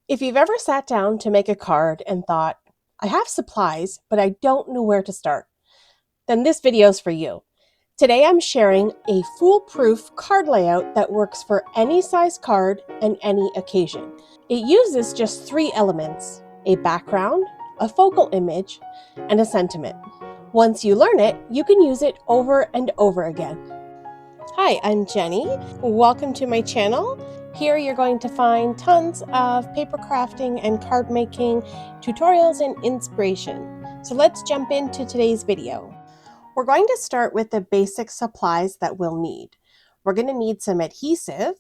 If you've ever sat down to make a card and thought, I have supplies, but I don't know where to start, then this video is for you. Today I'm sharing a foolproof card layout that works for any size card and any occasion. It uses just 3 elements: a background, a focal image, and a sentiment. Once you learn it, you can use it over and over again. Hi, I'm Jenny. Welcome to my channel. Here you're going to find tons of paper crafting and card making tutorials and inspiration. So let's jump into today's video. We're going to start with the basic supplies that we'll need. We're going to need some adhesive,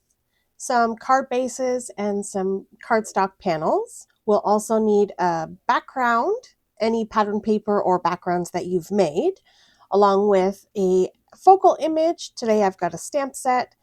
some card bases, and some cardstock panels. We'll also need a background, any pattern paper or backgrounds that you've made, along with a focal image. Today I've got a stamp set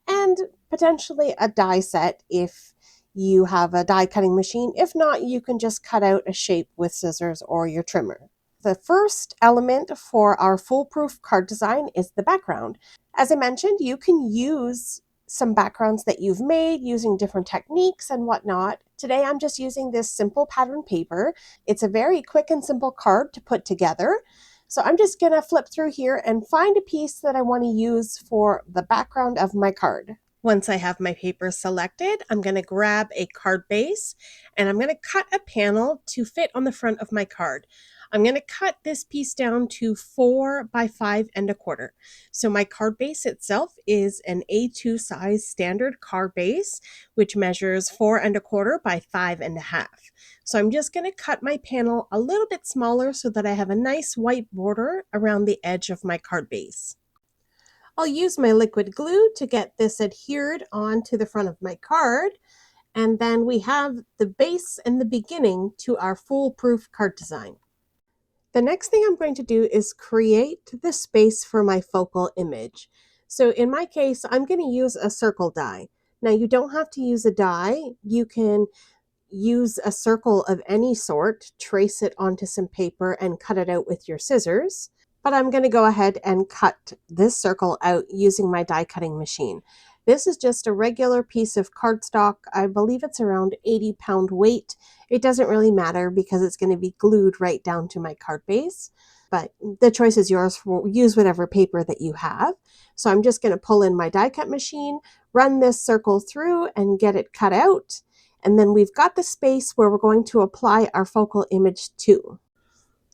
and potentially a die set if you have a die cutting machine. If not, you can just cut out a shape with scissors or your trimmer. The first element for our foolproof card design is the background. As I mentioned, you can use some backgrounds that you've made using different techniques and whatnot. Today I'm just using this simple pattern paper. It's a very quick and simple card to put together. So I'm just going to flip through here and find a piece that I want to use for the background of my card. Once I have my paper selected, I'm going to grab a card base and I'm going to cut a panel to fit on the front of my card. I'm going to cut this piece down to 4 by 5 1/4. So my card base itself is an A2 size standard card base, which measures 4 1/4 by 5 1/2. So I'm just going to cut my panel a little bit smaller so that I have a nice white border around the edge of my card base. I'll use my liquid glue to get this adhered onto the front of my card. And then we have the base and the beginning to our foolproof card design. The next thing I'm going to do is create the space for my focal image. So in my case, I'm going to use a circle die. Now you don't have to use a die. You can use a circle of any sort, trace it onto some paper and cut it out with your scissors. But I'm going to go ahead and cut this circle out using my die cutting machine. This is just a regular piece of cardstock. I believe it's around 80-pound weight. It doesn't really matter because it's going to be glued right down to my card base. But the choice is yours. Use whatever paper that you have. So I'm just going to pull in my die cut machine, run this circle through and get it cut out. And then we've got the space where we're going to apply our focal image to.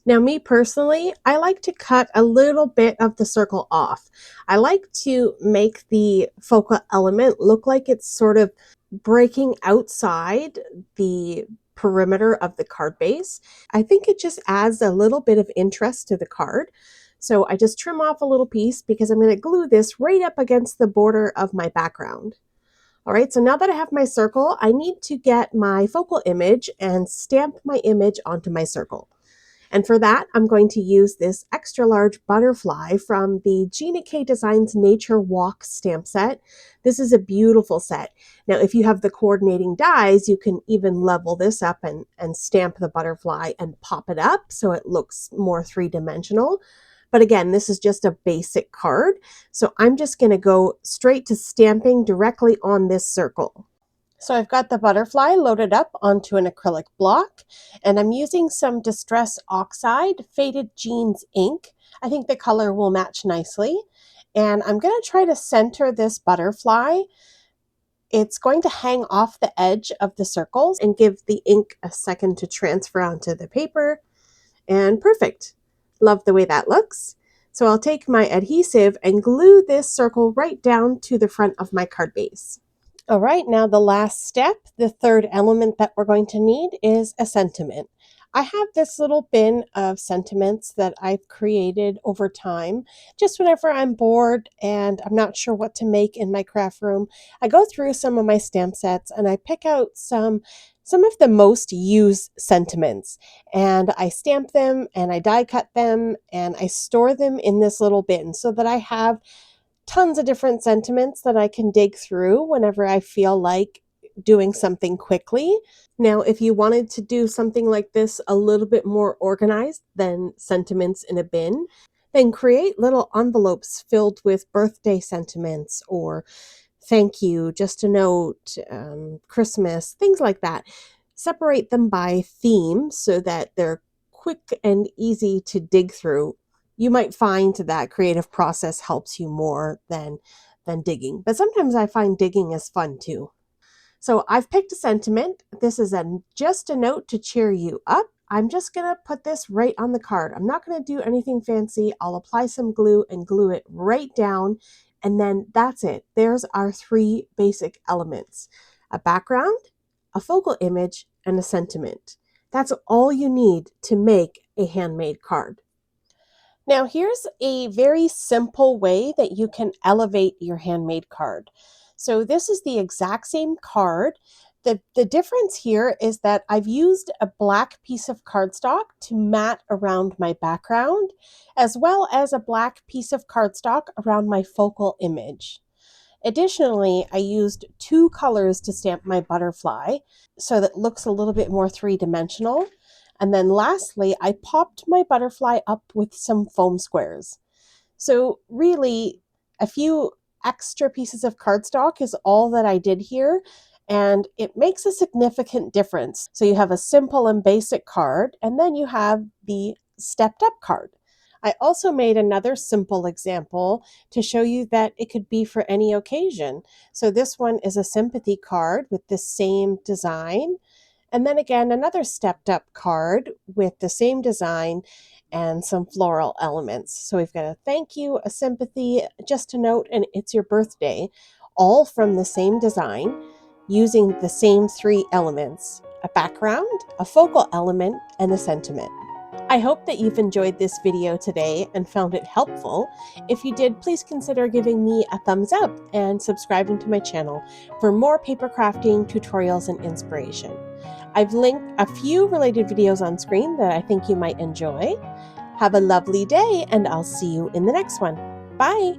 Now, me personally, I like to cut a little bit of the circle off. I like to make the focal element look like it's sort of breaking outside the perimeter of the card base. I think it just adds a little bit of interest to the card. So I just trim off a little piece because I'm going to glue this right up against the border of my background. All right, so now that I have my circle, I need to get my focal image and stamp my image onto my circle. And for that, I'm going to use this extra large butterfly from the Gina K Designs Nature Walk stamp set. This is a beautiful set. Now, if you have the coordinating dies, you can even level this up and stamp the butterfly and pop it up so it looks more three-dimensional. But again, this is just a basic card. So I'm just going to go straight to stamping directly on this circle. So I've got the butterfly loaded up onto an acrylic block, and I'm using some Distress Oxide Faded Jeans ink. I think the color will match nicely. And I'm going to try to center this butterfly. It's going to hang off the edge of the circles and give the ink a second to transfer onto the paper. And perfect. Love the way that looks. So I'll take my adhesive and glue this circle right down to the front of my card base. All right, now the last step, the third element that we're going to need is a sentiment. I have this little bin of sentiments that I've created over time. Just whenever I'm bored and I'm not sure what to make in my craft room, I go through some of my stamp sets and I pick out some of the most used sentiments, and I stamp them and I die cut them and I store them in this little bin so that I have tons of different sentiments that I can dig through whenever I feel like doing something quickly. Now, if you wanted to do something like this a little bit more organized than sentiments in a bin, then create little envelopes filled with birthday sentiments or thank you, just a note, Christmas, things like that. separate them by theme so that they're quick and easy to dig through. You might find that creative process helps you more than digging, but sometimes I find digging is fun too. So I've picked a sentiment. This is just a note to cheer you up. I'm just going to put this right on the card. I'm not going to do anything fancy. I'll apply some glue and glue it right down. And then that's it. There's our 3 basic elements: a background, a focal image, and a sentiment. That's all you need to make a handmade card. Now here's a very simple way that you can elevate your handmade card. So this is the exact same card. The difference here is that I've used a black piece of cardstock to mat around my background, as well as a black piece of cardstock around my focal image. Additionally, I used 2 colors to stamp my butterfly so that it looks a little bit more 3-dimensional. And then lastly, I popped my butterfly up with some foam squares. So really, a few extra pieces of cardstock is all that I did here, and it makes a significant difference. So you have a simple and basic card, and then you have the stepped up card. I also made another simple example to show you that it could be for any occasion. So this one is a sympathy card with the same design. And then again, another stepped up card with the same design and some floral elements. So we've got a thank you, a sympathy, just a note, and it's your birthday, all from the same design using the same 3 elements: a background, a focal element, and a sentiment. I hope that you've enjoyed this video today and found it helpful. If you did, please consider giving me a thumbs up and subscribing to my channel for more paper crafting tutorials and inspiration. I've linked a few related videos on screen that I think you might enjoy. Have a lovely day, and I'll see you in the next one. Bye!